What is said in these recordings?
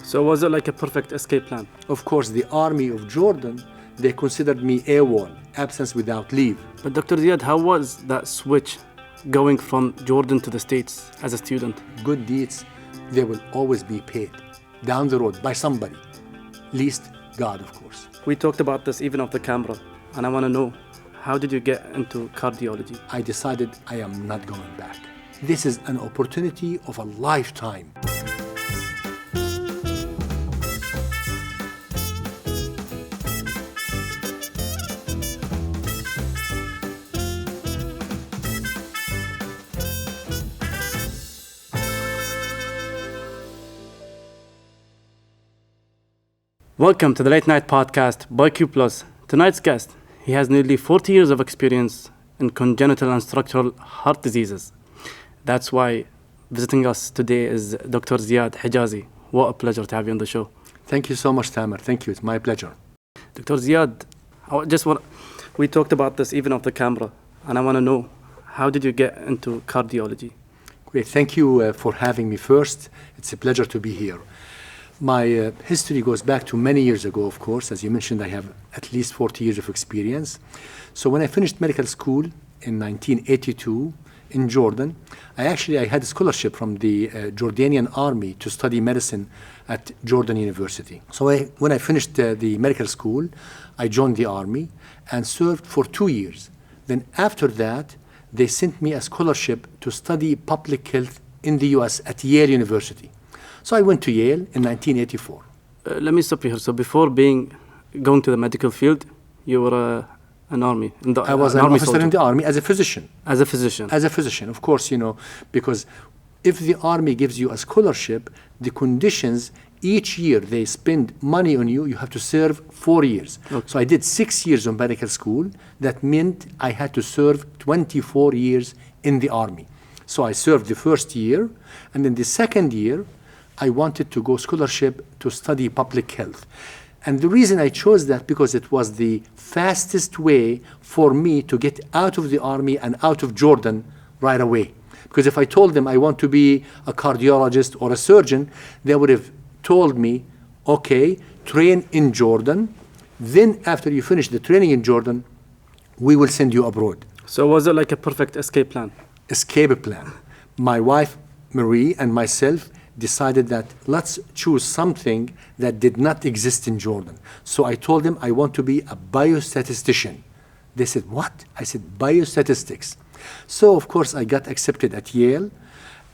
So was it like a perfect escape plan? Of course, the army of Jordan, they considered me AWOL, absence without leave. But Dr. Ziad, how was that switch going from Jordan to the States as a student? Good deeds, they will always be paid down the road by somebody, least God, of course. We talked about this even off the camera, and I want to know, how did you get into cardiology? I decided I am not going back. This is an opportunity of a lifetime. Welcome to the Late Night Podcast by Q+. Tonight's guest, he has nearly 40 years of experience in congenital and structural heart diseases. That's why visiting us today is Dr. Ziad Hijazi. What a pleasure to have you on the show. Thank you so much, Thamer. Thank you. It's my pleasure. Dr. Ziad, we talked about this even off the camera, and I want to know, how did you get into cardiology? Great. Thank you for having me first. It's a pleasure to be here. My history goes back to many years ago, of course. As you mentioned, I have at least 40 years of experience. So when I finished medical school in 1982 in Jordan, I had a scholarship from the Jordanian army to study medicine at Jordan University. So when I finished the medical school, I joined the army and served for 2 years. Then after that, they sent me a scholarship to study public health in the US at Yale University. So I went to Yale in 1984. Let me stop you here. So before going to the medical field, you were an army. I was an officer soldier in the army as a physician. As a physician? As a physician, of course, because if the army gives you a scholarship, the conditions, each year they spend money on you, you have to serve 4 years. Okay. So I did 6 years of medical school. That meant I had to serve 24 years in the army. So I served the first year, and then the second year, I wanted to go scholarship to study public health. And the reason I chose that, because it was the fastest way for me to get out of the army and out of Jordan right away. Because if I told them I want to be a cardiologist or a surgeon, they would have told me, okay, train in Jordan. Then after you finish the training in Jordan, we will send you abroad. So was it like a perfect escape plan? Escape plan. My wife, Marie, and myself decided that let's choose something that did not exist in Jordan. So I told them I want to be a biostatistician. They said, what? I said, biostatistics. So of course I got accepted at Yale,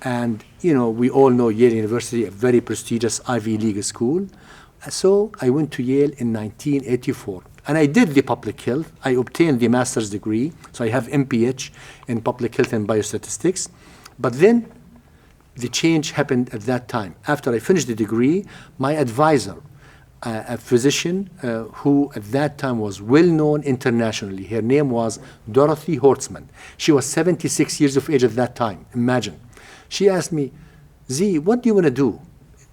and we all know Yale University, a very prestigious Ivy League school. So I went to Yale in 1984, and I did the public health. I obtained the master's degree, so I have MPH in public health and biostatistics. But then the change happened at that time. After I finished the degree, my advisor, a physician who at that time was well known internationally, her name was Dorothy Hortzman. She was 76 years of age at that time, imagine. She asked me, Z, what do you want to do?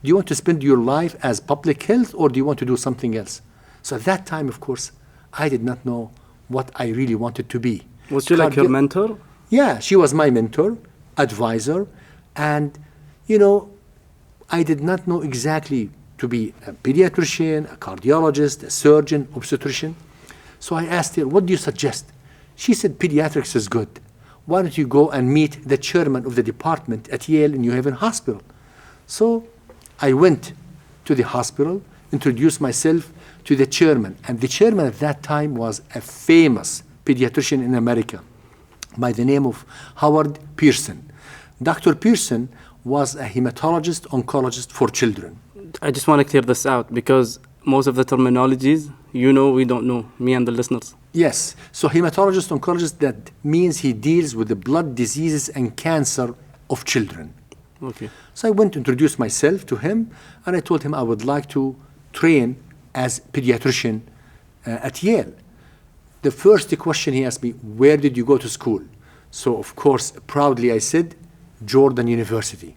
Do you want to spend your life as public health, or do you want to do something else? So at that time, of course, I did not know what I really wanted to be. Was she like your mentor? Yeah, she was my mentor, advisor. And, I did not know exactly to be a pediatrician, a cardiologist, a surgeon, obstetrician. So I asked her, what do you suggest? She said, pediatrics is good. Why don't you go and meet the chairman of the department at Yale New Haven Hospital? So I went to the hospital, introduced myself to the chairman. And the chairman at that time was a famous pediatrician in America by the name of Howard Pearson. Dr. Pearson was a hematologist, oncologist for children. I just want to clear this out, because most of the terminologies, we don't know, me and the listeners. Yes. So hematologist, oncologist, that means he deals with the blood diseases and cancer of children. Okay. So I went to introduce myself to him, and I told him I would like to train as pediatrician at Yale. The first question he asked me, where did you go to school? So of course, proudly I said, Jordan University.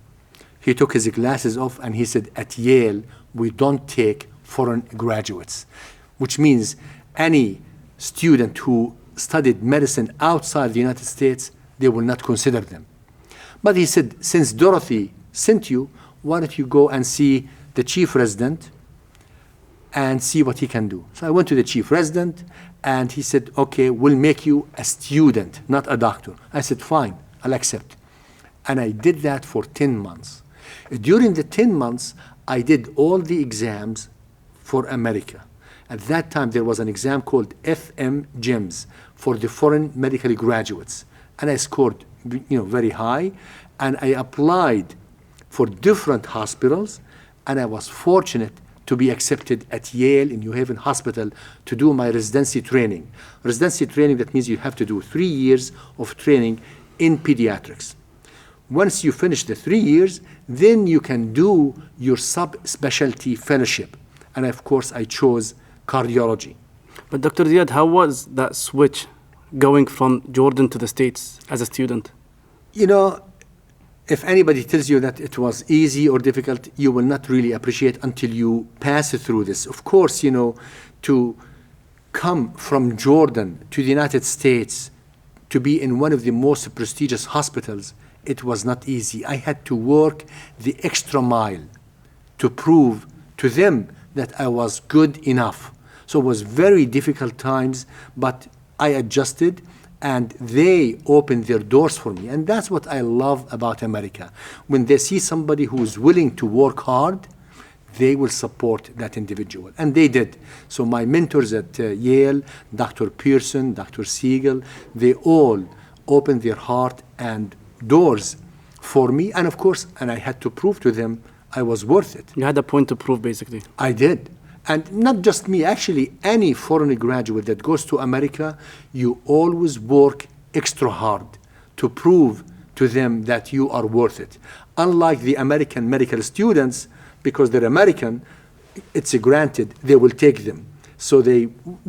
He took his glasses off and he said, at Yale, we don't take foreign graduates, which means any student who studied medicine outside the United States, they will not consider them. But he said, since Dorothy sent you, why don't you go and see the chief resident and see what he can do. So I went to the chief resident, and he said, okay, we'll make you a student, not a doctor. I said, fine, I'll accept. And I did that for 10 months. During the 10 months, I did all the exams for America. At that time, there was an exam called FM GEMS for the foreign medical graduates. And I scored very high. And I applied for different hospitals. And I was fortunate to be accepted at Yale in New Haven Hospital to do my residency training. Residency training, that means you have to do 3 years of training in pediatrics. Once you finish the 3 years, then you can do your subspecialty fellowship. And of course, I chose cardiology. But Dr. Ziad, how was that switch going from Jordan to the States as a student? If anybody tells you that it was easy or difficult, you will not really appreciate until you pass through this. Of course, to come from Jordan to the United States to be in one of the most prestigious hospitals, it was not easy. I had to work the extra mile to prove to them that I was good enough. So it was very difficult times, but I adjusted, and they opened their doors for me. And that's what I love about America. When they see somebody who is willing to work hard, they will support that individual. And they did. So my mentors at Yale, Dr. Pearson, Dr. Siegel, they all opened their heart and doors for me. And of course, I had to prove to them I was worth it. You had a point to prove, basically. I did. And not just me, actually, any foreign graduate that goes to America, you always work extra hard to prove to them that you are worth it. Unlike the American medical students, because they're American, it's granted, they will take them. So they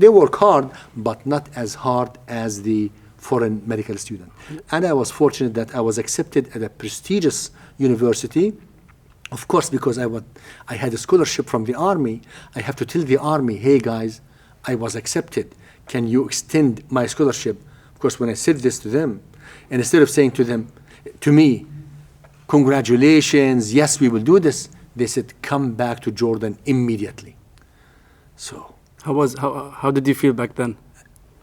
work hard, but not as hard as the foreign medical student. And I was fortunate that I was accepted at a prestigious university. Of course, because I had a scholarship from the Army, I have to tell the Army, hey guys, I was accepted. Can you extend my scholarship? Of course, when I said this to them, and instead of saying to me, congratulations, yes, we will do this, they said, come back to Jordan immediately. So How did you feel back then?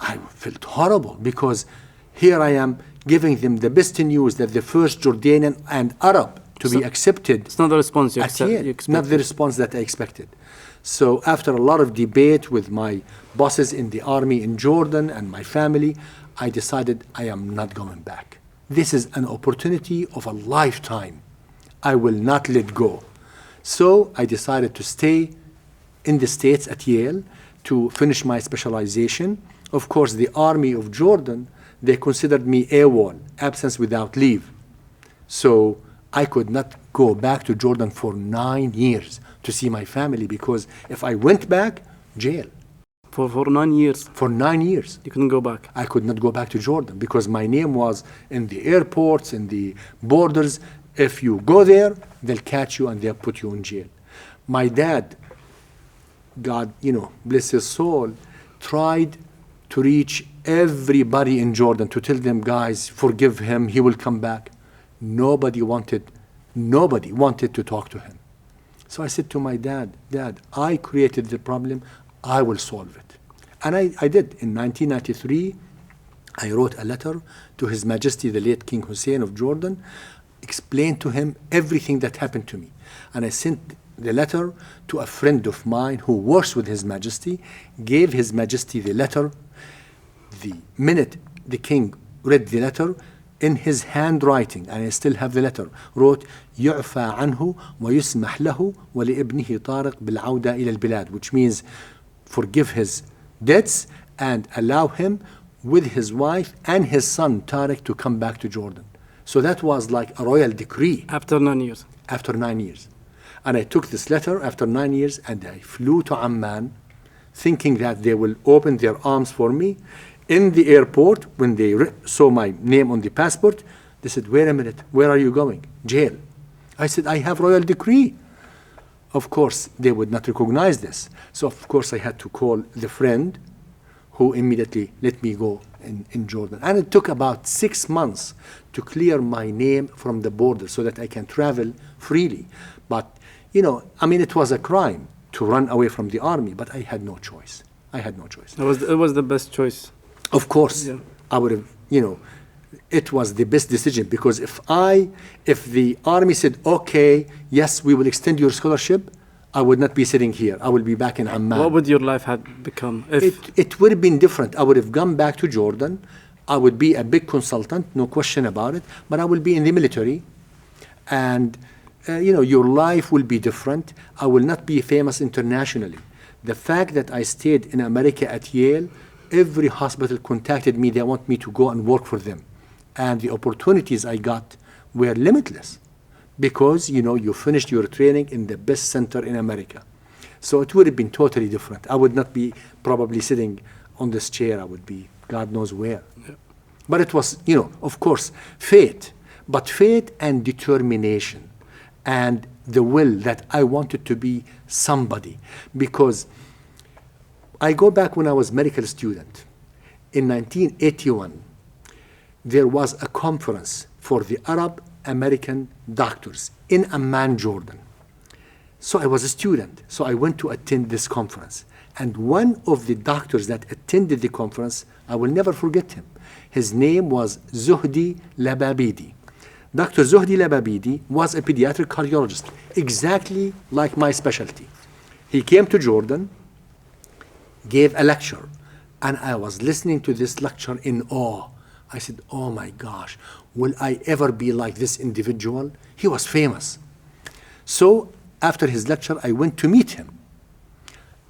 I felt horrible, because here I am giving them the best news that the first Jordanian and Arab to be accepted. It's not the response you expected. Not the response that I expected. So after a lot of debate with my bosses in the army in Jordan and my family, I decided I am not going back. This is an opportunity of a lifetime. I will not let go. So I decided to stay in the States at Yale to finish my specialization. Of course, the army of Jordan, they considered me AWOL, absence without leave. So I could not go back to Jordan for 9 years to see my family, because if I went back, jail. For 9 years? For 9 years. You couldn't go back? I could not go back to Jordan, because my name was in the airports, in the borders. If you go there, they'll catch you and they'll put you in jail. My dad, God, bless his soul, tried to reach everybody in Jordan to tell them, guys, forgive him, he will come back. Nobody wanted to talk to him. So I said to my dad, I created the problem, I will solve it. And I did. In 1993, I wrote a letter to His Majesty, the late King Hussein of Jordan, explained to him everything that happened to me. And I sent the letter to a friend of mine who works with His Majesty, gave His Majesty the letter. The minute the king read the letter, in his handwriting, and I still have the letter, wrote, يُعْفَى عَنْهُ وَيُسْمَحْ لَهُ وَلِإِبْنِهِ طَارِقْ بِالْعَوْدَةِ إِلَى الْبِلَادِ, which means forgive his debts and allow him with his wife and his son Tariq to come back to Jordan. So that was like a royal decree. After 9 years? After 9 years. And I took this letter after 9 years and I flew to Amman thinking that they will open their arms for me. In the airport, when they saw my name on the passport, they said, wait a minute, where are you going? Jail. I said, I have royal decree. Of course, they would not recognize this. So, of course, I had to call the friend who immediately let me go in Jordan. And it took about 6 months to clear my name from the border so that I can travel freely. But, I mean, it was a crime to run away from the army, but I had no choice. I had no choice. It was the best choice. Of course, Yeah. I would have, it was the best decision, because if the army said, okay, yes, we will extend your scholarship, I would not be sitting here. I will be back in Amman. What would your life have become if It would have been different. I would have gone back to Jordan. I would be a big consultant, no question about it, but I will be in the military. And, your life will be different. I will not be famous internationally. The fact that I stayed in America at Yale, every hospital contacted me. They want me to go and work for them. And the opportunities I got were limitless, because, you finished your training in the best center in America. So it would have been totally different. I would not be probably sitting on this chair. I would be God knows where. Yeah. But it was, of course, fate. But fate and determination and the will that I wanted to be somebody. Because I go back when I was medical student. In 1981, there was a conference for the Arab American doctors in Amman, Jordan. So I was a student, so I went to attend this conference. And one of the doctors that attended the conference, I will never forget him. His name was Zuhdi Lababidi. Dr. Zuhdi Lababidi was a pediatric cardiologist, exactly like my specialty. He came to Jordan, gave a lecture, and I was listening to this lecture in awe. I said, oh my gosh, will I ever be like this individual? He was famous. So after his lecture, I went to meet him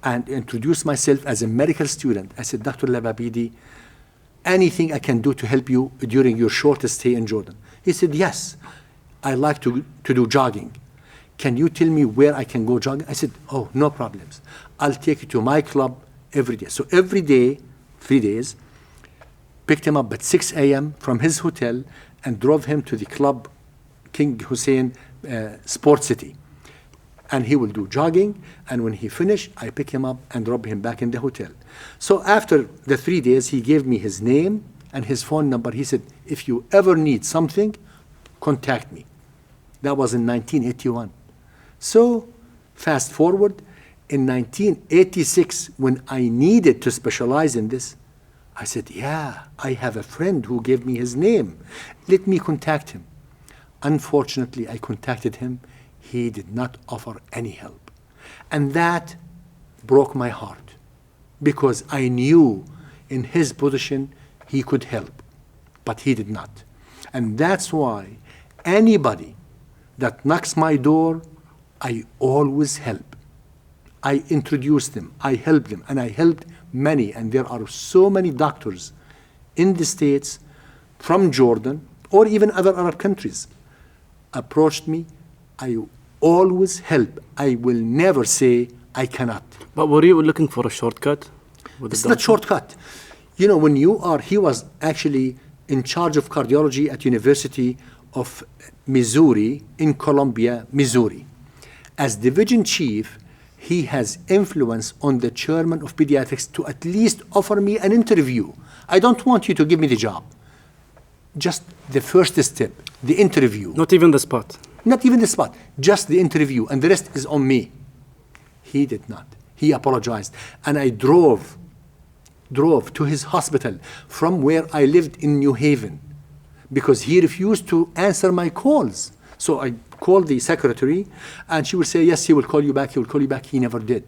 and introduced myself as a medical student. I said, Dr. Lababidi, anything I can do to help you during your short stay in Jordan? He said, yes, I like to do jogging. Can you tell me where I can go jogging? I said, oh, no problems. I'll take you to my club every day. So every day, 3 days, picked him up at 6 a.m. from his hotel and drove him to the club, King Hussein Sports City. And he will do jogging, and when he finished, I pick him up and drop him back in the hotel. So after the 3 days, he gave me his name and his phone number. He said, if you ever need something, contact me. That was in 1981. So fast forward, in 1986, when I needed to specialize in this, I said, yeah, I have a friend who gave me his name. Let me contact him. Unfortunately, I contacted him. He did not offer any help. And that broke my heart, because I knew in his position he could help, but he did not. And that's why anybody that knocks my door, I always help. I introduce them, I help them, and I helped many. And there are so many doctors in the States, from Jordan, or even other Arab countries, approached me. I always help. I will never say I cannot. But were you looking for a shortcut? It's not shortcut. When he was actually in charge of cardiology at University of Missouri in Columbia, Missouri. As division chief, he has influence on the chairman of pediatrics to at least offer me an interview. I don't want you to give me the job. Just the first step, the interview. Not even the spot. Not even the spot, just the interview, and the rest is on me. He did not. He apologized. And I drove to his hospital from where I lived in New Haven, because he refused to answer my calls. So I called the secretary, and she would say, yes, he will call you back, he will call you back. He never did.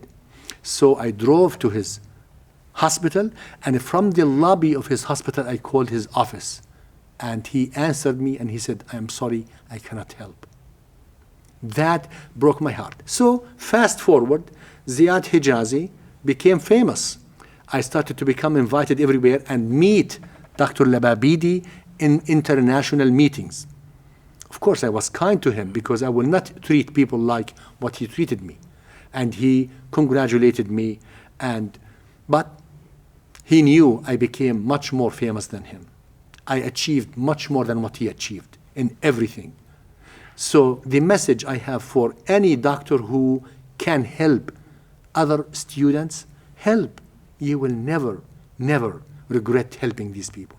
So I drove to his hospital, and from the lobby of his hospital, I called his office. And he answered me, and he said, I'm sorry, I cannot help. That broke my heart. So fast forward, Ziad Hijazi became famous. I started to become invited everywhere and meet Dr. Lababidi in international meetings. Of course, I was kind to him, because I will not treat people like what he treated me. And he congratulated me, but he knew I became much more famous than him. I achieved much more than what he achieved in everything. So the message I have for any doctor who can help other students, help. You will never, never regret helping these people.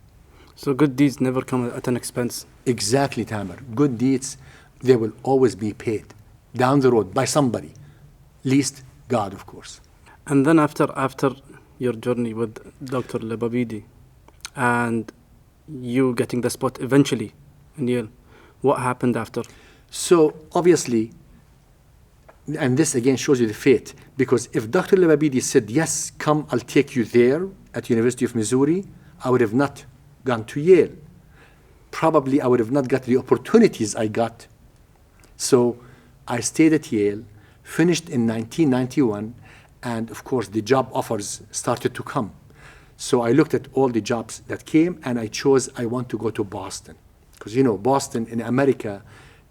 So good deeds never come at an expense. Exactly, Thamer. Good deeds, they will always be paid. down the road by somebody, least God, of course. And then after your journey with Dr. Lebabidi and you getting the spot eventually in Yale, what happened after? So obviously, and this again shows you the fate, because if Dr. Lebabidi said, yes, come, I'll take you there at University of Missouri, I would have not gone to Yale. Probably I would have not got the opportunities I got. So I stayed at Yale, finished in 1991, and of course the job offers started to come. So I looked at all the jobs that came, and I chose I want to go to Boston. Because you know, Boston in America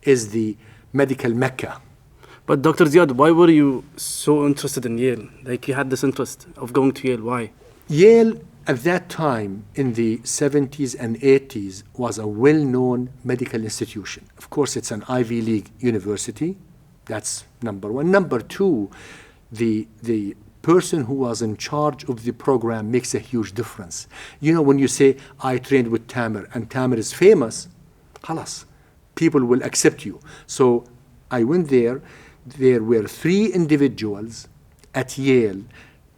is the medical mecca. But Dr. Ziad, why were you so interested in Yale? Like you had this interest of going to Yale, why? Yale at that time in the 70s and 80s was a well-known medical institution. Of course, it's an Ivy League university. That's number one. Number two, the person who was in charge of the program makes a huge difference. You know, when you say, I trained with Thamer, and Thamer is famous, khalas, people will accept you. So I went there. There were 3 individuals at Yale,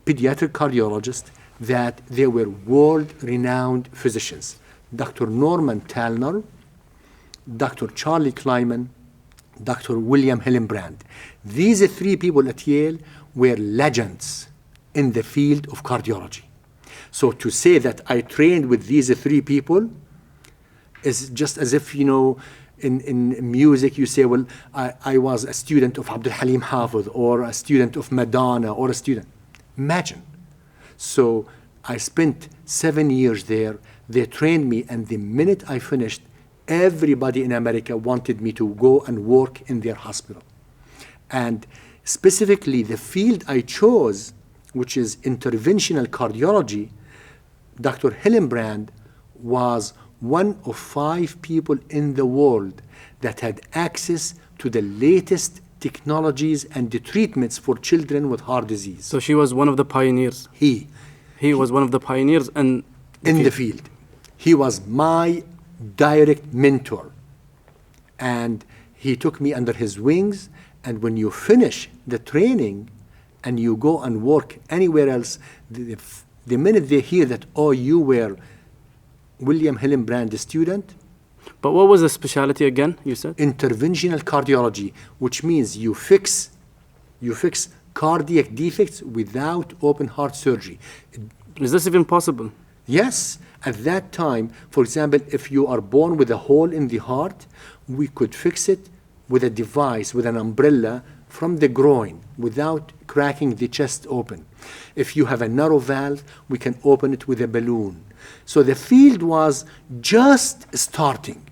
pediatric cardiologists, that they were world-renowned physicians. Dr. Norman Tallner, Dr. Charlie Kleiman, Dr. William Hillenbrand. These 3 people at Yale were legends in the field of cardiology. So to say that I trained with these 3 people is just as if, you know, in music you say, well, I was a student of Abdul Halim Hafid, or a student of Madonna, or a student. Imagine. So I spent 7 years there. They trained me, and the minute I finished, everybody in America wanted me to go and work in their hospital. And specifically, the field I chose, which is interventional cardiology, Dr. Hillenbrand was one of 5 people in the world that had access to the latest technologies and the treatments for children with heart disease. So she was one of the pioneers. He was one of the pioneers in the field. He was my direct mentor. And he took me under his wings. And when you finish the training and you go and work anywhere else, the minute they hear that, oh, you were William Hillenbrand, the student. But what was the specialty again, you said? Interventional cardiology, which means you fix cardiac defects without open heart surgery. Is this even possible? Yes. At that time, for example, if you are born with a hole in the heart, we could fix it with a device, with an umbrella from the groin without cracking the chest open. If you have a narrow valve, we can open it with a balloon. So the field was just starting.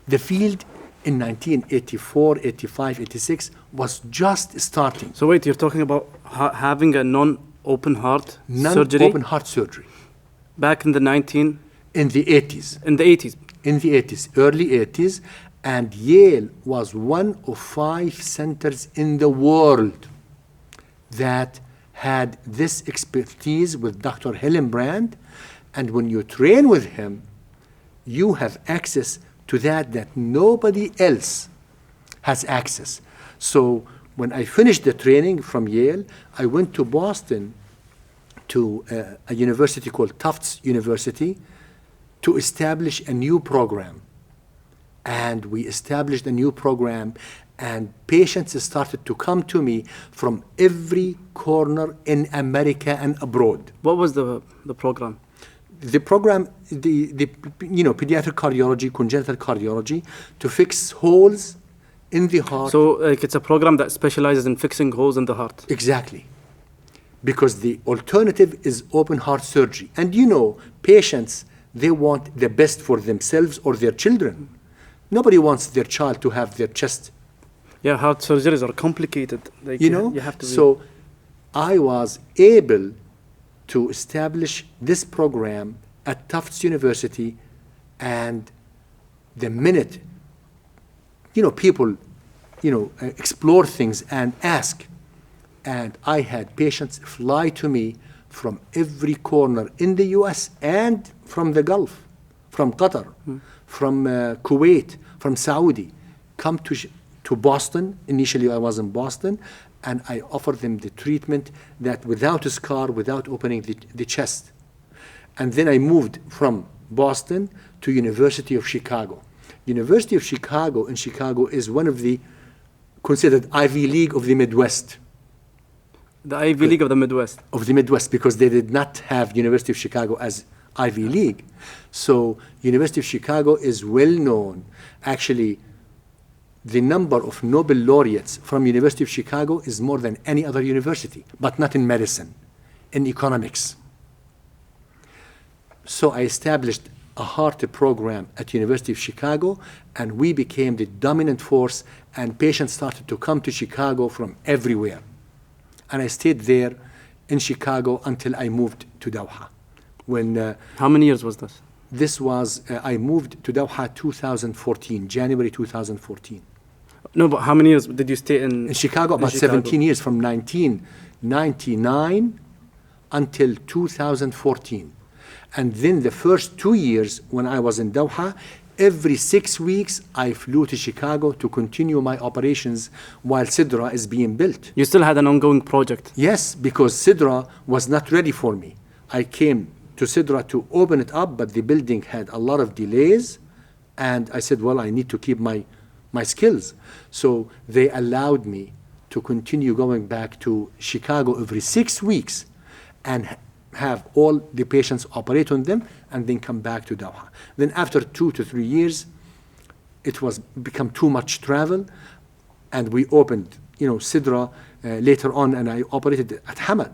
The field in 1984, 85, 86 was just starting. So wait, you're talking about having a non-open heart surgery? Non-open heart surgery. Back in the In the 80s. In the 80s. In the 80s, early 80s. And Yale was one of 5 centers in the world that had this expertise with Dr. Hillenbrand. And when you train with him, you have access to that nobody else has access. So when I finished the training from Yale, I went to Boston to a university called Tufts University to establish a new program. And we established a new program, and patients started to come to me from every corner in America and abroad. What was the program? The program, pediatric cardiology, congenital cardiology, to fix holes in the heart. So like it's a program that specializes in fixing holes in the heart. Exactly. Because the alternative is open heart surgery. And patients, they want the best for themselves or their children. Nobody wants their child to have their chest. Yeah, heart surgeries are complicated. Like, you have to. So I was able to establish this program at Tufts University, and the minute, people, explore things and ask, and I had patients fly to me from every corner in the U.S. and from the Gulf, from Qatar, from Kuwait, from Saudi, come to Boston. Initially, I was in Boston, and I offered them the treatment that without a scar, without opening the chest. And then I moved from Boston to University of Chicago. University of Chicago in Chicago is one of the considered Ivy League of the Midwest. The Ivy League of the Midwest. Of the Midwest, because they did not have University of Chicago as Ivy League. So University of Chicago is well known. Actually, the number of Nobel laureates from University of Chicago is more than any other university, but not in medicine, in economics. So I established a heart program at University of Chicago, and we became the dominant force, and patients started to come to Chicago from everywhere. And I stayed there in Chicago until I moved to Doha. When How many years was this? this was, I moved to Doha 2014, January 2014. No, but how many years did you stay in? In Chicago, about Chicago? 17 years, from 1999 until 2014. And then the first 2 years when I was in Doha, every 6 weeks I flew to Chicago to continue my operations while Sidra is being built. You still had an ongoing project. Yes, because Sidra was not ready for me. I came to Sidra to open it up, but the building had a lot of delays. And I said, well, I need to keep my skills. So they allowed me to continue going back to Chicago every 6 weeks and have all the patients operate on them and then come back to Doha. Then after 2 to 3 years, it was become too much travel, and we opened, Sidra later on, and I operated at Hamad.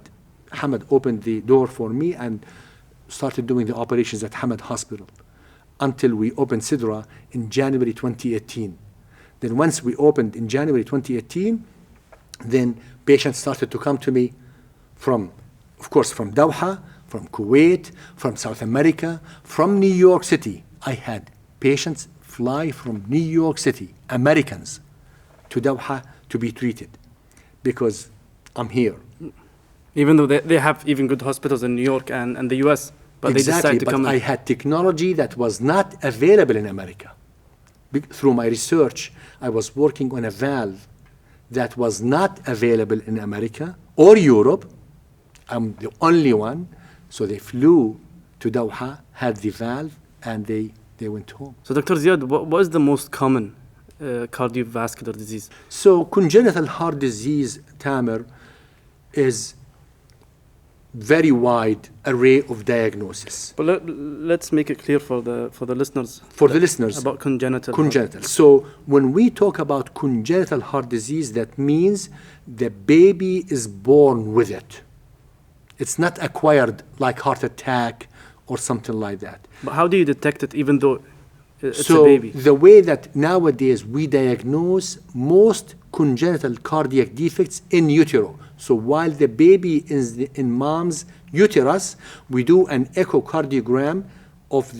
Hamad opened the door for me and started doing the operations at Hamad Hospital until we opened Sidra in January 2018. Then once we opened in January 2018, then patients started to come to me from, of course, from Doha, from Kuwait, from South America, from New York City. I had patients fly from New York City, Americans, to Doha to be treated because I'm here. Even though they have even good hospitals in New York and the US, but they decided to come I had technology that was not available in America. Through my research, I was working on a valve that was not available in America or Europe. I'm the only one. So they flew to Doha, had the valve, and they went home. So Dr. Ziad, what is the most common cardiovascular disease? So congenital heart disease, Thamer, is very wide array of diagnosis. But let's make it clear for the listeners. For the listeners. About congenital. Congenital. So when we talk about congenital heart disease, that means the baby is born with it. It's not acquired like heart attack or something like that. But how do you detect it even though it's so a baby? The way that nowadays we diagnose most congenital cardiac defects in utero. So while the baby is in mom's uterus, we do an echocardiogram of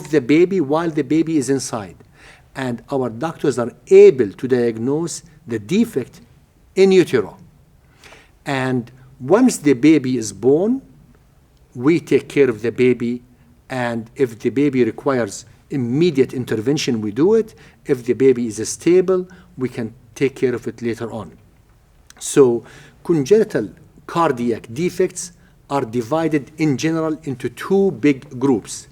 the baby while the baby is inside. And our doctors are able to diagnose the defect in utero. And once the baby is born, we take care of the baby. And if the baby requires immediate intervention, we do it. If the baby is stable, we can take care of it later on. So congenital cardiac defects are divided in general into two big groups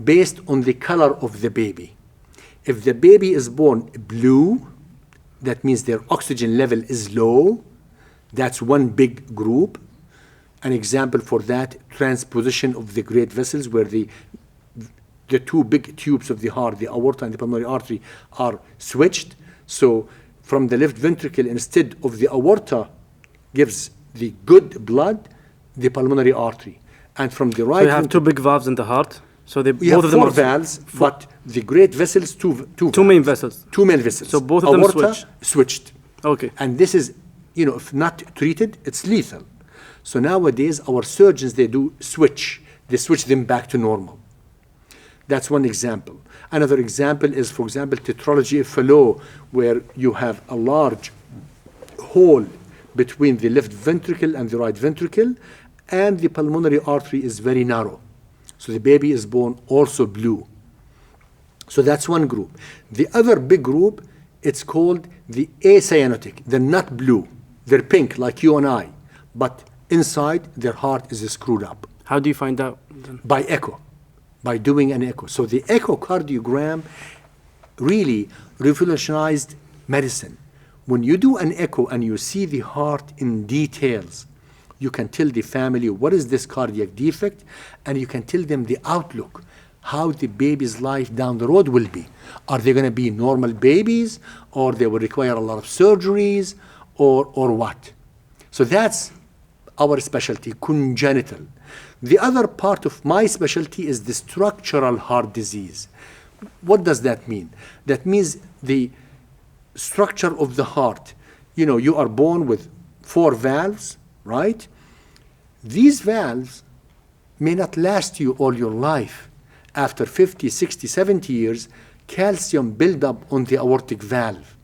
based on the color of the baby. If the baby is born blue, that means their oxygen level is low. That's one big group. An example for that, transposition of the great vessels, where the two big tubes of the heart, the aorta and the pulmonary artery, are switched. So from the left ventricle, instead of the aorta gives the good blood, the pulmonary artery. And from the right So you have two big valves in the heart. So they we both have of them four are valves, but the great vessels, two main valves. vessels. Two main vessels. So both of them Aorta switched. Okay. And this is, if not treated, it's lethal. So nowadays, our surgeons, they switch them back to normal. That's one example. Another example is, for example, tetralogy of Fallot, where you have a large hole between the left ventricle and the right ventricle, and the pulmonary artery is very narrow. So the baby is born also blue. So that's one group. The other big group It's called the acyanotic. They're not blue. They're pink like you and I. But inside, their heart is screwed up. How do you find out then? By echo, by doing an echo. So the echocardiogram really revolutionized medicine. When you do an echo and you see the heart in details, you can tell the family what is this cardiac defect, and you can tell them the outlook, how the baby's life down the road will be. Are they going to be normal babies, or they will require a lot of surgeries, or what? So that's our specialty, congenital. The other part of my specialty is the structural heart disease. What does that mean? That means the structure of the heart. You know, you are born with 4 valves, right? These valves may not last you all your life. After 50, 60, 70 years, calcium build up on the aortic valve.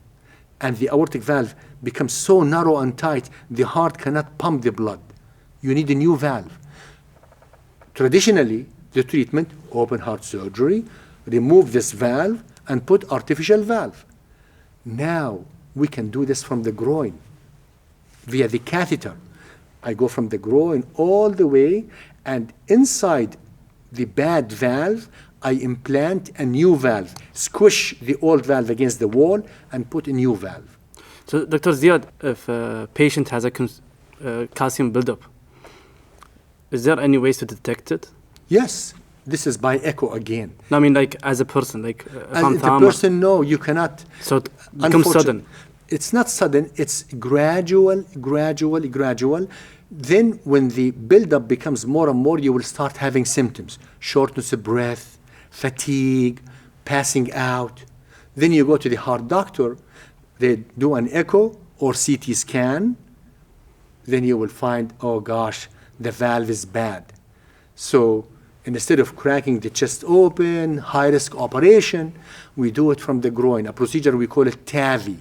And the aortic valve becomes so narrow and tight, the heart cannot pump the blood. You need a new valve. Traditionally, the treatment, open heart surgery, remove this valve and put artificial valve. Now, we can do this from the groin via the catheter. I go from the groin all the way, and inside the bad valve, I implant a new valve, squish the old valve against the wall, and put a new valve. So, Dr. Ziad, if a patient has a calcium buildup, is there any ways to detect it? Yes, this is by echo again. No, I mean, like, as a person, like, if As I'm the Thamer, person, no, you cannot. so it becomes sudden. It's not sudden, it's gradual. Then when the buildup becomes more and more, you will start having symptoms. Shortness of breath, fatigue, passing out. Then you go to the heart doctor, they do an echo or CT scan. Then you will find, oh gosh, the valve is bad. So instead of cracking the chest open, high-risk operation, we do it from the groin, a procedure we call it TAVI,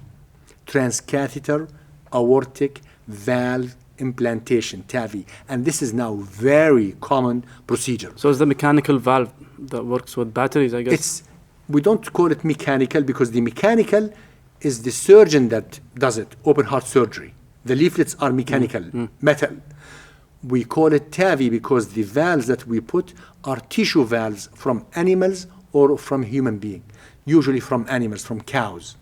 transcatheter aortic valve implantation, TAVI. And this is now very common procedure. So it's the mechanical valve that works with batteries, I guess? We don't call it mechanical because the mechanical is the surgeon that does it, open heart surgery. The leaflets are mechanical, metal. We call it TAVI because the valves that we put are tissue valves from animals or from human beings, usually from animals, from cows.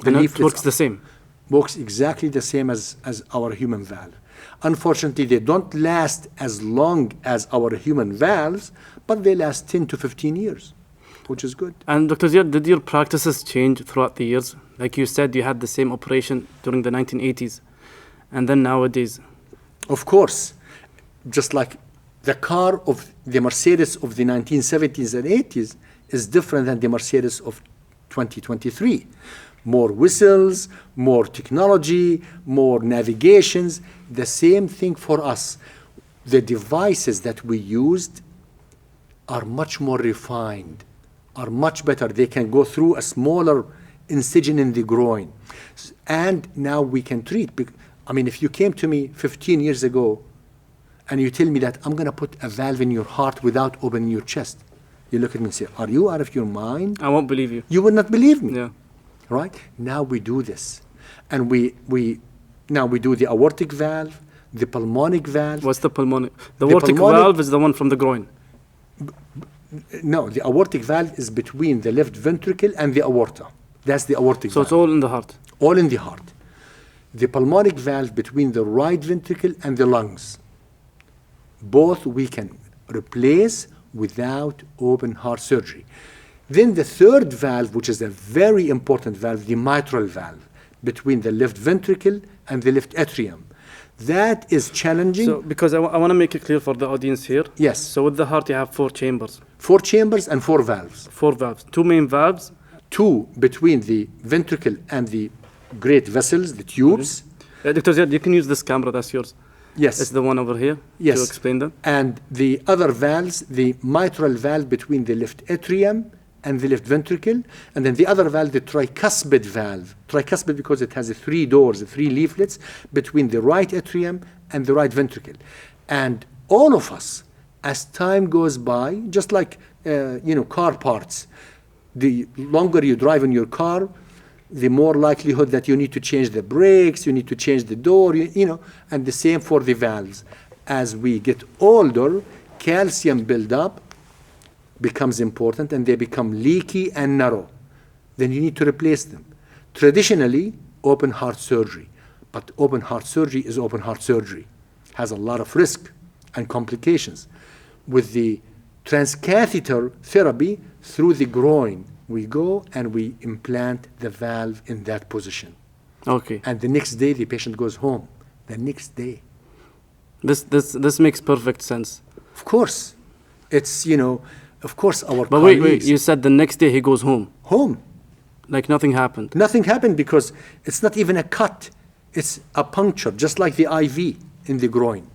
The And it leaflets works the same? Works exactly the same as our human valve. Unfortunately, they don't last as long as our human valves, but they last 10 to 15 years, which is good. And Dr. Ziad, did your practices change throughout the years? Like you said, you had the same operation during the 1980s, and then nowadays. Of course, just like the car of the Mercedes of the 1970s and 80s is different than the Mercedes of 2023. More whistles, more technology, more navigations. The same thing for us. The devices that we used are much more refined, are much better. They can go through a smaller incision in the groin. And now we can treat. I mean, if you came to me 15 years ago and you tell me that I'm going to put a valve in your heart without opening your chest, you look at me and say, are you out of your mind? I won't believe you. You will not believe me. Yeah. Right? Now we do this. And we do the aortic valve, the pulmonic valve. What's the pulmonic? The aortic valve is the one from the groin. No, the aortic valve is between the left ventricle and the aorta. That's the aortic So valve. it's all in the heart. All in the heart. The pulmonic valve between the right ventricle and the lungs. Both we can replace without open heart surgery. Then the third valve, which is a very important valve, the mitral valve, between the left ventricle and the left atrium. That is challenging. So, because I want to make it clear for the audience here. Yes. So with the heart, you have 4 chambers. 4 chambers and 4 valves. 4 valves. 2 main valves. 2 between the ventricle and the great vessels, the tubes. Dr. Ziad, you can use this camera, that's yours. Yes. It's the one over here. Yes. To explain them. And the other valves, the mitral valve between the left atrium and the left ventricle, and then the other valve, the tricuspid valve. Tricuspid because it has 3 doors, 3 leaflets between the right atrium and the right ventricle. And all of us, as time goes by, just like car parts, the longer you drive in your car, the more likelihood that you need to change the brakes, you need to change the door, and the same for the valves. As we get older, calcium buildup becomes important and they become leaky and narrow. Then you need to replace them. Traditionally, open heart surgery. But open heart surgery is open heart surgery. Has a lot of risk and complications. With the transcatheter therapy through the groin, we go and we implant the valve in that position. Okay. And the next day, the patient goes home. The next day. This makes perfect sense. Of course. It's, of course, our But colleagues. wait, you said the next day he goes home. Home. Like nothing happened. Nothing happened because it's not even a cut. It's a puncture, just like the IV in the groin.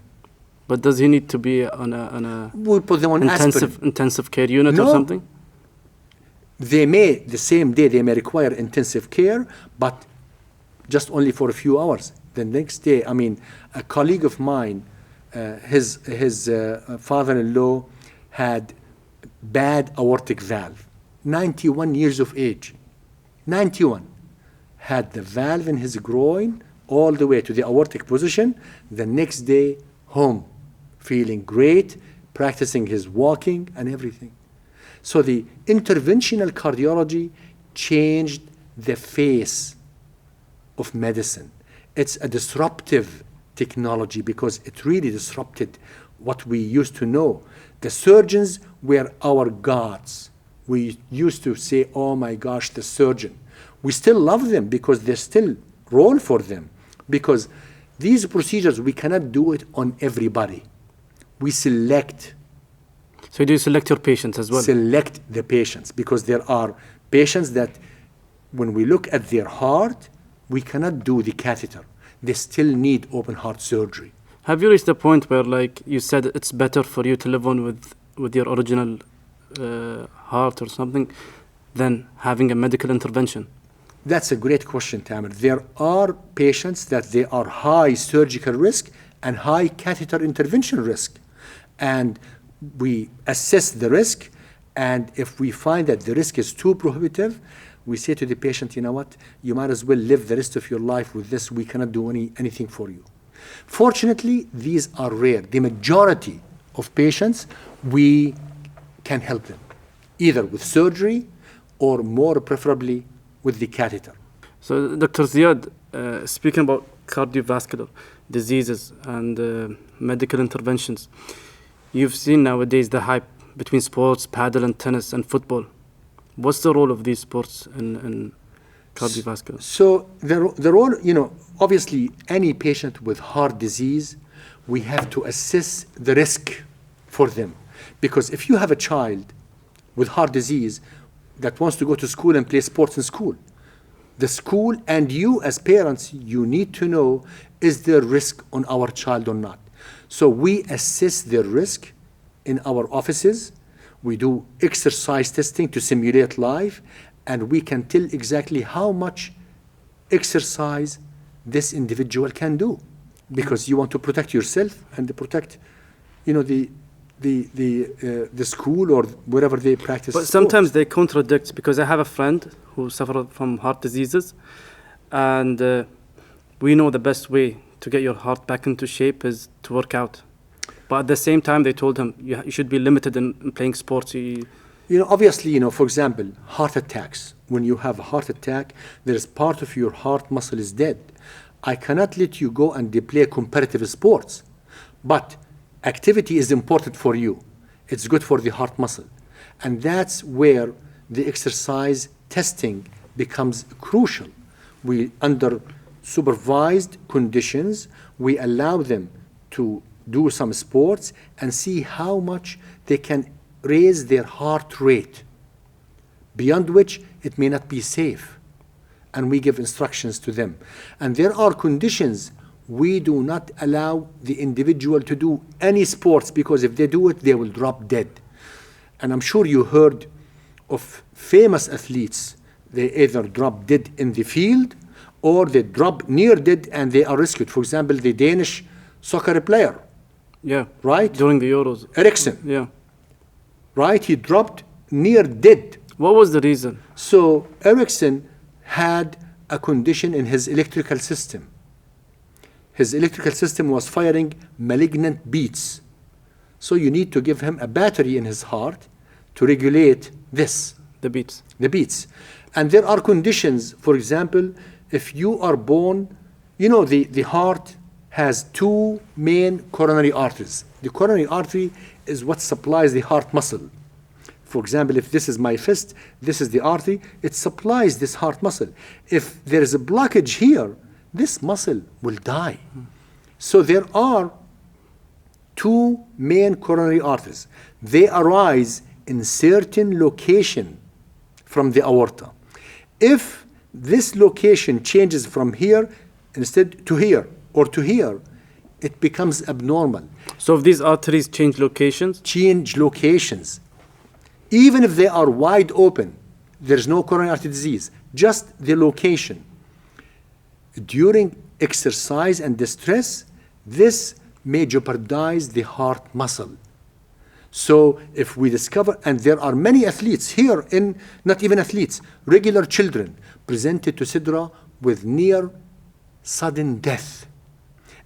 But does he need to be on a We put them on aspirin. intensive care unit or No. something? The same day, they may require intensive care, but just only for a few hours. The next day, a colleague of mine, his father-in-law had bad aortic valve, 91 years of age. 91. Had the valve in his groin all the way to the aortic position. The next day, home, feeling great, practicing his walking and everything. So the interventional cardiology changed the face of medicine. It's a disruptive technology because it really disrupted what we used to know. The surgeons were our gods. We used to say, oh my gosh, the surgeon. We still love them because there's still role for them. Because these procedures, we cannot do it on everybody. We select. So do you select your patients as well? Select the patients because there are patients that when we look at their heart, we cannot do the catheter. They still need open heart surgery. Have you reached the point where, like you said, it's better for you to live on with your original heart or something than having a medical intervention? That's a great question, Thamer. There are patients that they are high surgical risk and high catheter intervention risk. And we assess the risk, and if we find that the risk is too prohibitive, we say to the patient, you know what, you might as well live the rest of your life with this. We cannot do anything for you. Fortunately, these are rare. The majority of patients, we can help them, either with surgery or more preferably with the catheter. So, Dr. Ziad, speaking about cardiovascular diseases and medical interventions, you've seen nowadays the hype between sports, paddle and tennis and football. What's the role of these sports in cardiovascular? So the role, obviously any patient with heart disease, we have to assess the risk for them. Because if you have a child with heart disease that wants to go to school and play sports in school, the school and you as parents, you need to know, is there risk on our child or not? So we assess their risk in our offices. We do exercise testing to simulate life, and we can tell exactly how much exercise this individual can do, because you want to protect yourself and to protect, the school or wherever they practice. But sometimes they contradict, because I have a friend who suffered from heart diseases, and we know the best way to get your heart back into shape is to work out. But at the same time, they told him you should be limited in playing sports. Obviously, for example, heart attacks. When you have a heart attack, there is part of your heart muscle is dead. I cannot let you go and play competitive sports. But activity is important for you. It's good for the heart muscle. And that's where the exercise testing becomes crucial. We, under supervised conditions, we allow them to do some sports and see how much they can raise their heart rate, beyond which it may not be safe. And we give instructions to them. And there are conditions we do not allow the individual to do any sports, because if they do it, they will drop dead. And I'm sure you heard of famous athletes. They either drop dead in the field or they drop near dead and they are rescued. For example, the Danish soccer player. Yeah. Right? During the Euros. Eriksson. Yeah. Right? He dropped near dead. What was the reason? So Eriksson had a condition in his electrical system. His electrical system was firing malignant beats. So you need to give him a battery in his heart to regulate this. The beats. The beats. And there are conditions, for example, if you are born, you know, the heart has two main coronary arteries. The coronary artery is what supplies the heart muscle. For example, if this is my fist, this is the artery, it supplies this heart muscle. If there is a blockage here, this muscle will die. So there are two main coronary arteries. They arise in certain location from the aorta. If this location changes from here instead to here or to here, it becomes abnormal. So if these arteries change locations? Change locations. Even if they are wide open, there's no coronary artery disease, just the location. During exercise and distress, this may jeopardize the heart muscle. So if we discover, and there are many athletes here, not even athletes, regular children presented to Sidra with near sudden death.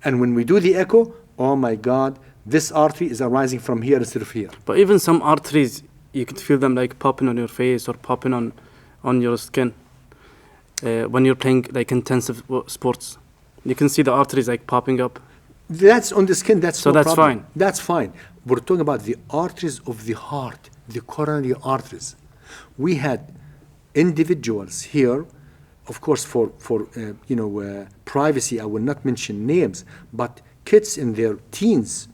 And when we do the echo, oh my God, this artery is arising from here instead of here. But even some arteries, you can feel them like popping on your face or popping on your skin when you're playing like intensive sports. You can see the arteries like popping up. That's on the skin, that's so no that's problem. fine. That's fine. We're talking about the arteries of the heart, the coronary arteries. We had individuals here, of course, for privacy, I will not mention names, but kids in their teens,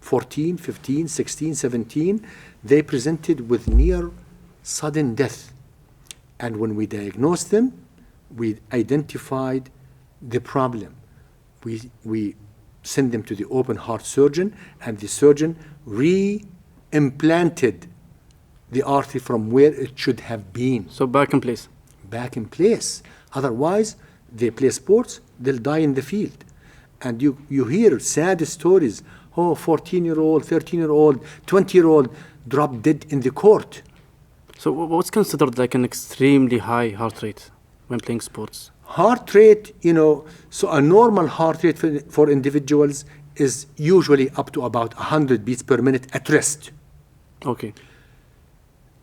14, 15, 16, 17, they presented with near sudden death. And when we diagnosed them, we identified the problem. We send them to the open heart surgeon, and the surgeon re-implanted the artery from where it should have been. So back in place. Back in place. Otherwise, they play sports, they'll die in the field. And you hear sad stories. Oh, 14-year-old, 13-year-old, 20-year-old dropped dead in the court. So what's considered like an extremely high heart rate when playing sports? Heart rate, so a normal heart rate for individuals is usually up to about 100 beats per minute at rest. Okay.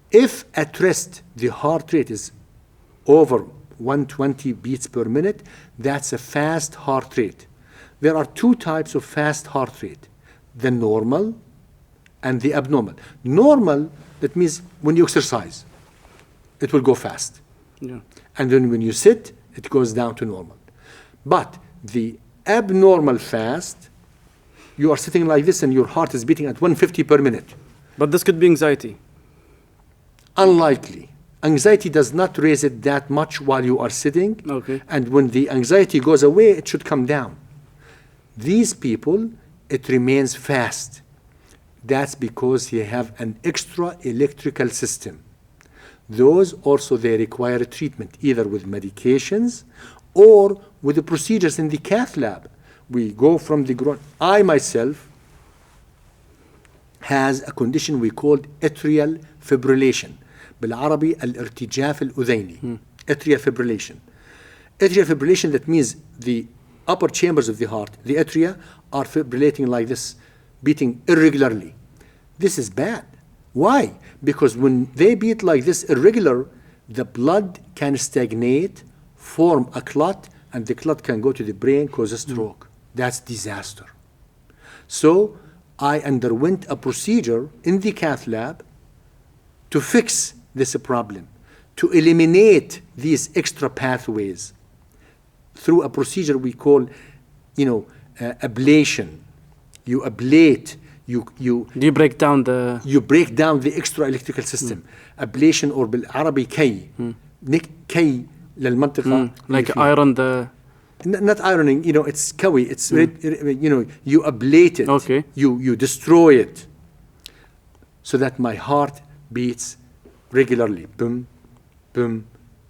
If at rest the heart rate is over 120 beats per minute, that's a fast heart rate. There are two types of fast heart rate, the normal and the abnormal. Normal, that means when you exercise, it will go fast. Yeah. And then when you sit, it goes down to normal. But the abnormal fast, you are sitting like this and your heart is beating at 150 per minute. But this could be anxiety. Unlikely. Anxiety does not raise it that much while you are sitting. Okay. And when the anxiety goes away, it should come down. These people, it remains fast. That's because they have an extra electrical system. Those also, they require treatment, either with medications or with the procedures in the cath lab. We go from the groin. I myself has a condition we called atrial fibrillation. بالعربي الارتجاف الأذيني. Atrial fibrillation. Atrial fibrillation, that means the upper chambers of the heart, the atria, are fibrillating like this, beating irregularly. This is bad. Why? Because when they beat like this irregular, the blood can stagnate, form a clot, and the clot can go to the brain, cause a stroke. That's disaster. So I underwent a procedure in the cath lab to fix this problem, to eliminate these extra pathways through a procedure we call, ablation. You ablate. You break down the... You break down the extra electrical system. Ablation, or بالعربي كي. كي للمنطقة. Like iron the... Not ironing, it's kawi. It's you ablate it. Okay. You destroy it, so that my heart beats regularly. Boom, boom,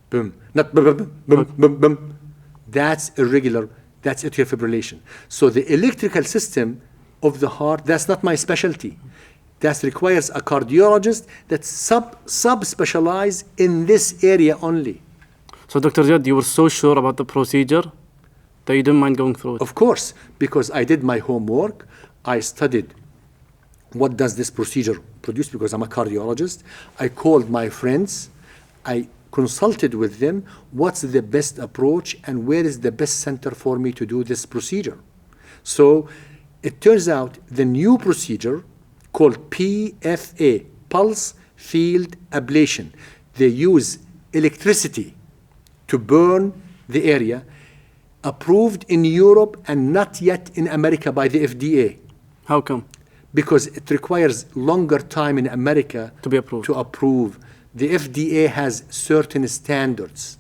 boom. Not boom, boom, boom, boom, boom. That's irregular. That's atrial fibrillation. So the electrical system of the heart, that's not my specialty. That requires a cardiologist that sub-specialize in this area only. So, Dr. Ziad, you were so sure about the procedure that you didn't mind going through it? Of course, because I did my homework. I studied what does this procedure produce because I'm a cardiologist. I called my friends. I consulted with them what's the best approach and where is the best center for me to do this procedure. So it turns out the new procedure called PFA, pulse field ablation. They use electricity to burn the area, approved in Europe and not yet in America by the FDA. How come? Because it requires longer time in America To be approved. to approve. The FDA has certain standards.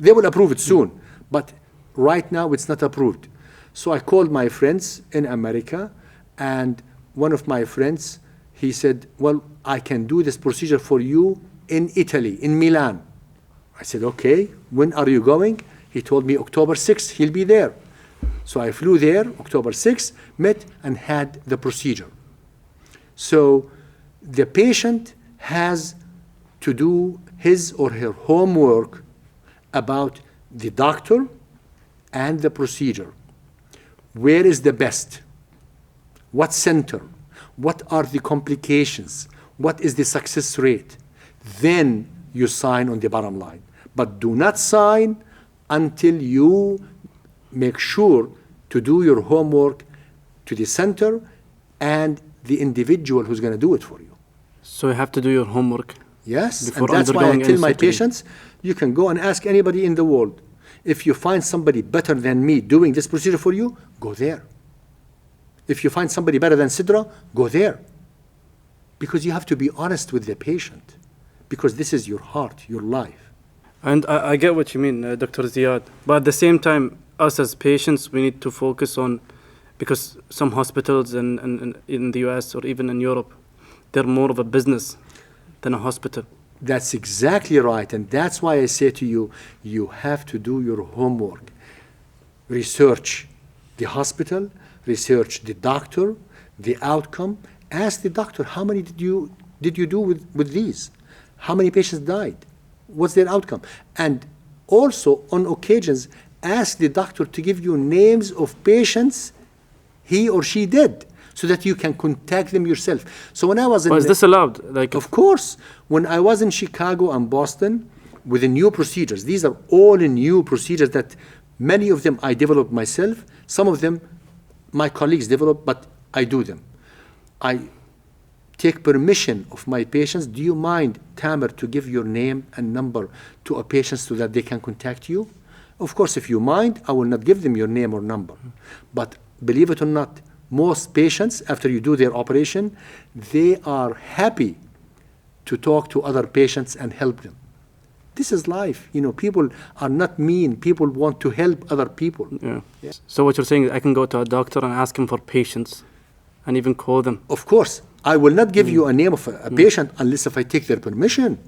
They will approve it soon, but right now it's not approved. So I called my friends in America, and one of my friends, he said, well, I can do this procedure for you in Italy, in Milan. I said, okay, when are you going? He told me October 6th, he'll be there. So I flew there, October 6th, met and had the procedure. So the patient has to do his or her homework about the doctor and the procedure. Where is the best? What center? What are the complications? What is the success rate? Then you sign on the bottom line. But do not sign until you make sure to do your homework to the center and the individual who's going to do it for you. So you have to do your homework. Yes, and Before that's why I undergoing tell any my surgery. patients, you can go and ask anybody in the world. If you find somebody better than me doing this procedure for you, go there. If you find somebody better than Sidra, go there. Because you have to be honest with the patient. Because this is your heart, your life. And I get what you mean, Dr. Ziad. But at the same time, us as patients, we need to focus on, because some hospitals in the US or even in Europe, they're more of a business than a hospital. That's exactly right. And that's why I say to you, you have to do your homework. Research the hospital, research the doctor, the outcome. Ask the doctor, how many did you do with these? How many patients died? What's their outcome? And also, on occasions, ask the doctor to give you names of patients he or she did, so that you can contact them yourself. So when I was in But is this allowed? Like, Of course, when I was in Chicago and Boston with the new procedures, these are all new procedures that many of them I developed myself, some of them my colleagues developed, but I do them. I take permission of my patients. Do you mind, Thamer, to give your name and number to a patient so that they can contact you? Of course, if you mind, I will not give them your name or number. But believe it or not, most patients, after you do their operation, they are happy to talk to other patients and help them. This is life. You know, people are not mean. People want to help other people. yeah. Yeah. So what you're saying is I can go to a doctor and ask him for patients and even call them. Of course, I will not give you a name of a patient unless if I take their permission,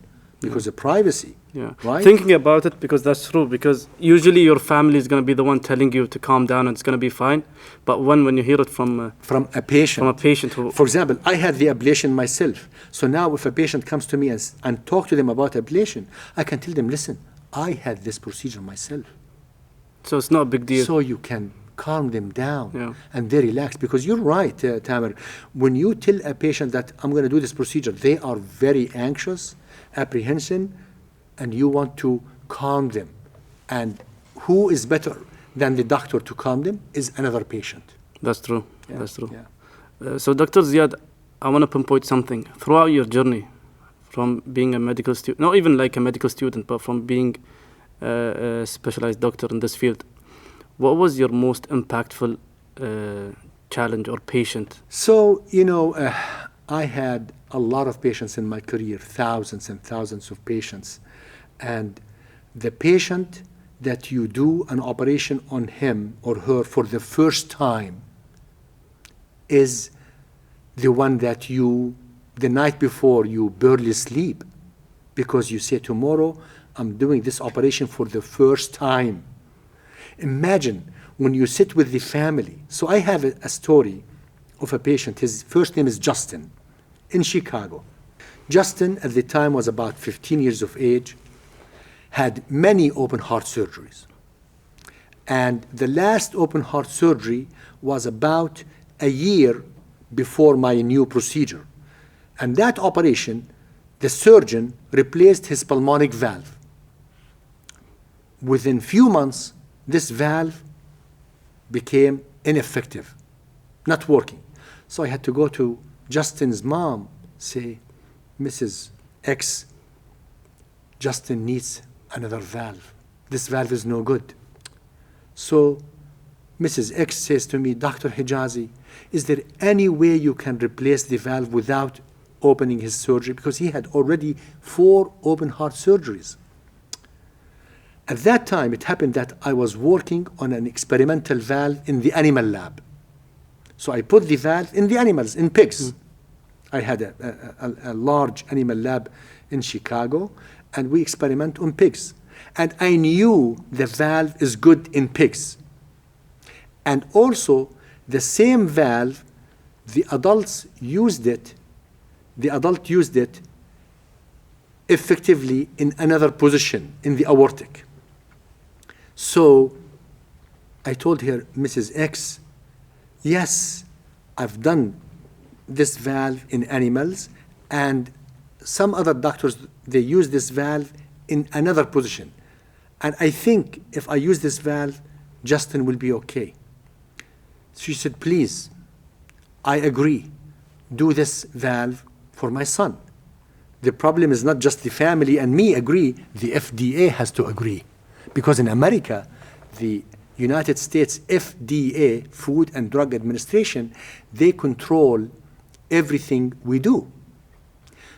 because of privacy. Yeah. Right? Thinking about it, because that's true, because usually your family is going to be the one telling you to calm down and it's going to be fine. But when you hear it from From a patient. a patient who... For example, I had the ablation myself. So now if a patient comes to me and talk to them about ablation, I can tell them, listen, I had this procedure myself. So it's not a big deal. So you can calm them down Yeah. and they relax. Because you're right, Thamer. When you tell a patient that I'm going to do this procedure, they are very anxious, apprehension, and you want to calm them. And who is better than the doctor to calm them is another patient. That's true. Yeah, That's true. yeah. So Dr. Ziad, I want to pinpoint something. Throughout your journey, from being a medical student, not even like a medical student, but from being a specialized doctor in this field, what was your most impactful challenge or patient? So, you know, I had a lot of patients in my career, thousands and thousands of patients. And the patient that you do an operation on him or her for the first time is the one that you, the night before, you barely sleep because you say, tomorrow I'm doing this operation for the first time. Imagine when you sit with the family. So I have a story of a patient. His first name is Justin in Chicago. Justin at the time was about 15 years of age. had many open heart surgeries. And the last open heart surgery was about a year before my new procedure. And that operation, the surgeon replaced his pulmonic valve. Within few months, this valve became ineffective, not working. So I had to go to Justin's mom, say, Mrs. X, Justin needs another valve. This valve is no good. So Mrs. X says to me, Dr. Hijazi, is there any way you can replace the valve without opening his surgery? Because he had already 4 open heart surgeries. At that time, it happened that I was working on an experimental valve in the animal lab. So I put the valve in the animals, in pigs. I had a large animal lab in Chicago, and we experiment on pigs. And I knew the valve is good in pigs. And also, the same valve, the adult used it effectively in another position, in the aortic. So I told her, Mrs. X, yes, I've done this valve in animals, and some other doctors, they use this valve in another position. And I think if I use this valve, Justin will be okay. She said, please, I agree. Do this valve for my son. The problem is not just the family and me agree, the FDA has to agree. Because in America, the United States FDA, Food and Drug Administration, they control everything we do.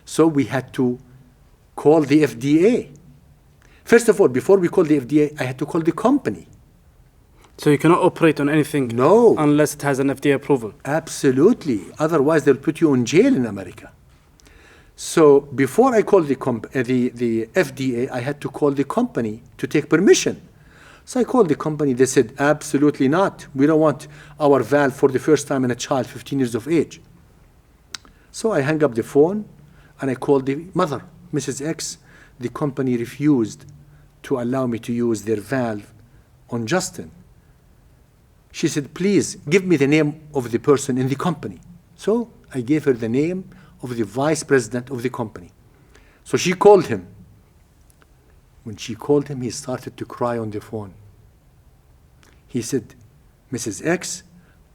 So we had to call the FDA. First of all, before we called the FDA, I had to call the company. So you cannot operate on anything No. unless it has an FDA approval. Absolutely. Otherwise, they'll put you in jail in America. So before I called the FDA, I had to call the company to take permission. So I called the company. They said, absolutely not. We don't want our valve for the first time in a child 15 years of age. So I hung up the phone and I called the mother, Mrs. X. The company refused to allow me to use their valve on Justin. She said, please give me the name of the person in the company. So I gave her the name of the vice president of the company. So she called him. When she called him, he started to cry on the phone. He said, Mrs. X,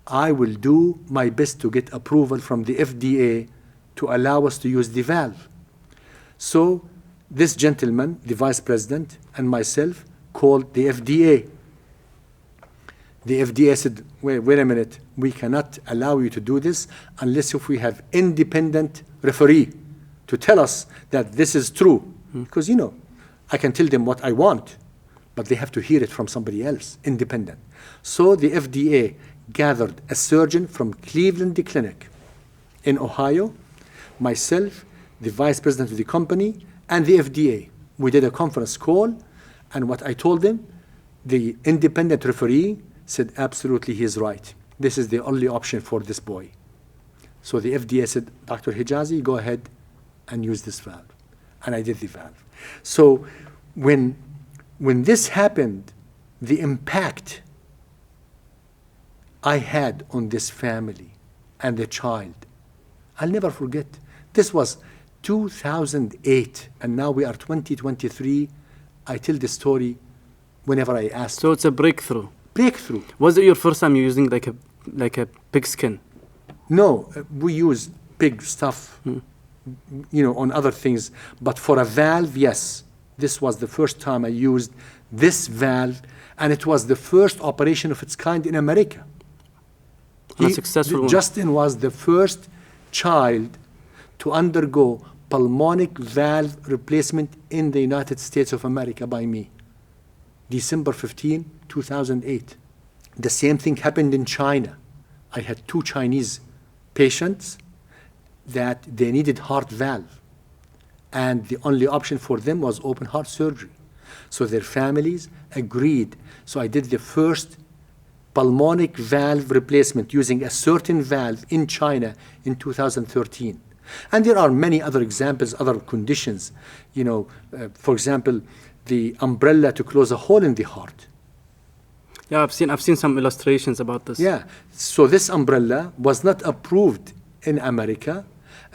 I will do my best to get approval from the FDA to allow us to use the valve. So this gentleman, the vice president, and myself called the FDA. The FDA said, wait a minute, we cannot allow you to do this unless if we have independent referee to tell us that this is true. Because, I can tell them what I want, but they have to hear it from somebody else, independent. So the FDA gathered a surgeon from Cleveland Clinic in Ohio, myself, the vice president of the company, and the FDA. We did a conference call, and what I told them, the independent referee said, absolutely, he is right. This is the only option for this boy. So the FDA said, Dr. Hijazi, go ahead and use this valve. And I did the valve. So when this happened, the impact I had on this family and the child, I'll never forget. This was 2008, and now we are 2023. I tell the story whenever I ask. So it's a breakthrough. Breakthrough. Was it your first time using like a pig skin? No, we use pig stuff, on other things. But for a valve, yes. This was the first time I used this valve, and it was the first operation of its kind in America. A successful one. Justin was the first child to undergo pulmonic valve replacement in the United States of America by me. December 15, 2008. The same thing happened in China. I had 2 Chinese patients that they needed heart valve, and the only option for them was open heart surgery. So their families agreed. So I did the first pulmonic valve replacement using a certain valve in China in 2013. And there are many other examples, other conditions. For example, the umbrella to close a hole in the heart. Yeah, I've seen some illustrations about this. Yeah. So this umbrella was not approved in America,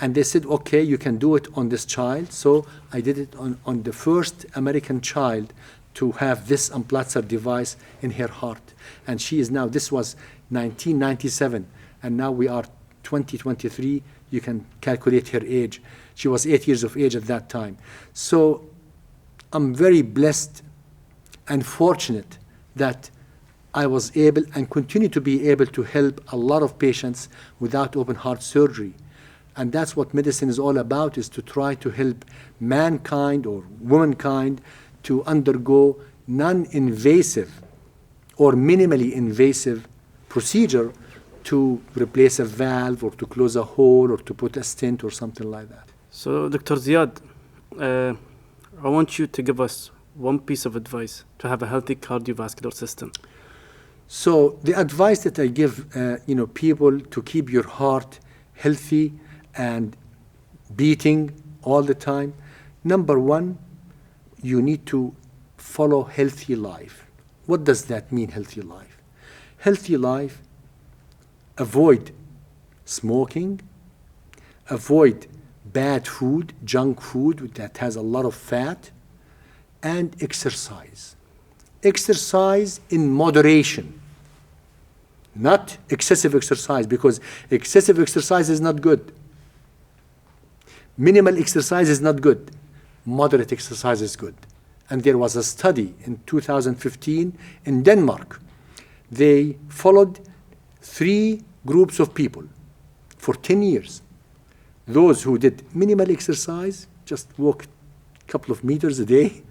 and they said, okay, you can do it on this child. So I did it on the first American child to have this Amplatzer device in her heart. And she is now, this was 1997, and now we are 2023. You can calculate her age. She was 8 years of age at that time. So I'm very blessed and fortunate that I was able and continue to be able to help a lot of patients without open heart surgery. And that's what medicine is all about, is to try to help mankind or womankind to undergo non-invasive or minimally invasive procedure to replace a valve or to close a hole or to put a stent or something like that. So, Dr. Ziad, I want you to give us one piece of advice to have a healthy cardiovascular system. So the advice that I give, people to keep your heart healthy and beating all the time. Number one, you need to follow healthy life. What does that mean, healthy life? Healthy life, avoid smoking, avoid bad food, junk food that has a lot of fat, and exercise. Exercise in moderation, not excessive exercise, because excessive exercise is not good. Minimal exercise is not good. Moderate exercise is good. And there was a study in 2015 in Denmark. They followed 3 groups of people for 10 years. Those who did minimal exercise, just walk a couple of meters a day.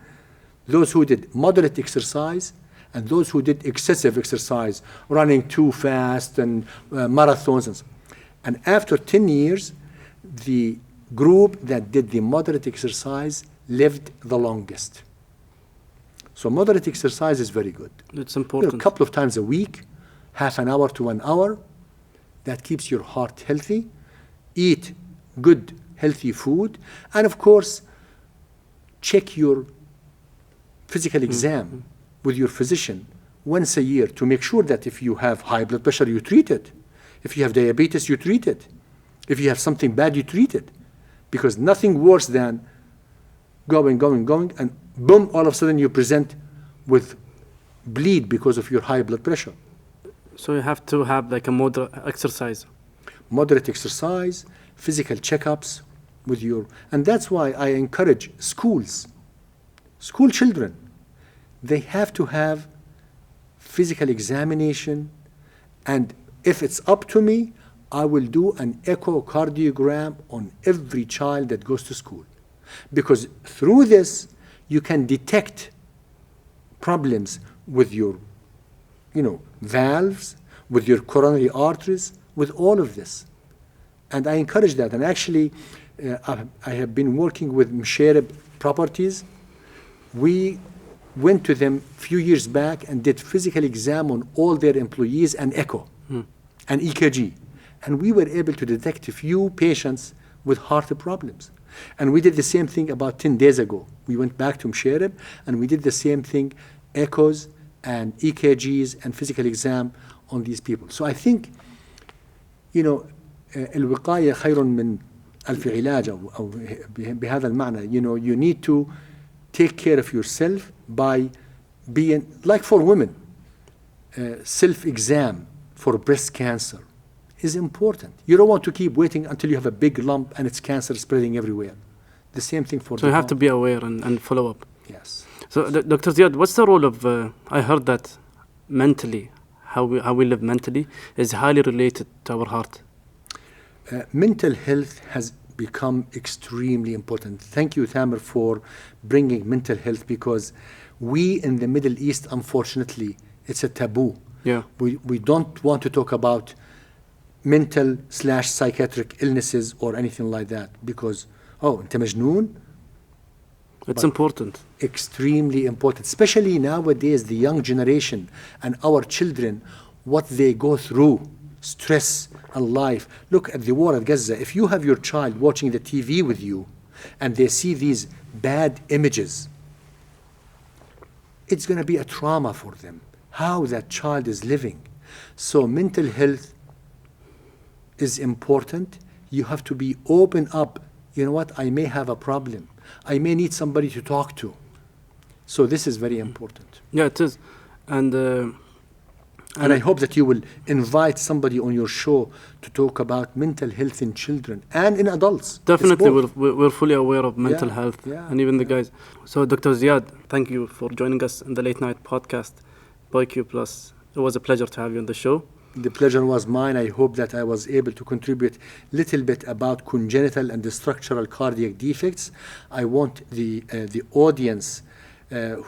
Those who did moderate exercise, and those who did excessive exercise, running too fast and marathons. And after 10 years, the group that did the moderate exercise lived the longest. So moderate exercise is very good. It's important. A couple of times a week, half an hour to 1 hour, that keeps your heart healthy. Eat good, healthy food. And of course, check your physical exam with your physician once a year to make sure that if you have high blood pressure, you treat it. If you have diabetes, you treat it. If you have something bad, you treat it. Because nothing worse than going, and boom, all of a sudden you present with bleed because of your high blood pressure. So you have to have like a moderate exercise. Moderate exercise, physical checkups with your, and that's why I encourage schools, school children, they have to have physical examination, and if it's up to me, I will do an echocardiogram on every child that goes to school. Because through this, you can detect problems with your, valves, with your coronary arteries, with all of this. And I encourage that. And actually, I have been working with Mshereb Properties. We went to them a few years back and did physical exam on all their employees and echo and EKG. And we were able to detect a few patients with heart problems. And we did the same thing about 10 days ago. We went back to Mshereb and we did the same thing, echoes and EKGs and physical exam on these people. So I think, الوقاية خير من ألف علاج أو بهذا المعنى. You need to take care of yourself by being, like for women, self-exam for breast cancer is important. You don't want to keep waiting until you have a big lump and it's cancer spreading everywhere. The same thing for So you have to be aware and follow up. Yes. So Dr. Ziad, what's the role of, I heard that mentally, how we live mentally is highly related to our heart. Mental health has become extremely important. Thank you, Thamer, for bringing mental health, because we in the Middle East, unfortunately, it's a taboo. Yeah. We don't want to talk about mental/psychiatric illnesses or anything like that, because, أنت مجنون? It's important. Extremely important, especially nowadays, the young generation and our children, what they go through, stress and life. Look at the war at Gaza. If you have your child watching the TV with you and they see these bad images it's going to be a trauma for them, how that child is living. So mental health is important. You have to be open up. You know what? I may have a problem. I may need somebody to talk to. So this is very important. Yeah, it is. And I hope that you will invite somebody on your show to talk about mental health in children and in adults. definitely we're fully aware of mental health yeah, and even the guys. So Dr. Ziad, thank you for joining us in the late night podcast by Q Plus. It was a pleasure to have you on the show. The pleasure was mine. I hope that I was able to contribute a little bit about congenital and the structural cardiac defects. I want the audience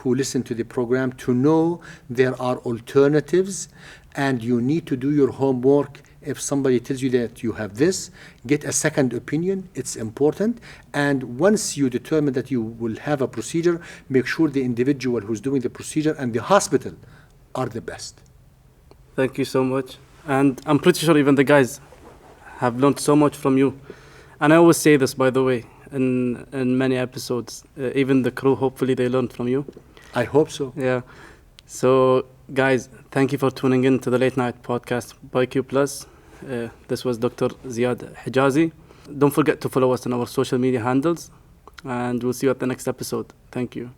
who listen to the program to know there are alternatives, and you need to do your homework. If somebody tells you that you have this, get a second opinion. It's important. And once you determine that you will have a procedure, make sure the individual who's doing the procedure and the hospital are the best. Thank you so much. And I'm pretty sure even the guys have learned so much from you. And I always say this, by the way, in many episodes. Even the crew, hopefully they learned from you. I hope so. Yeah. So, guys, thank you for tuning in to the Late Night Podcast by Q+. This was Dr. Ziad Hijazi. Don't forget to follow us on our social media handles. And we'll see you at the next episode. Thank you.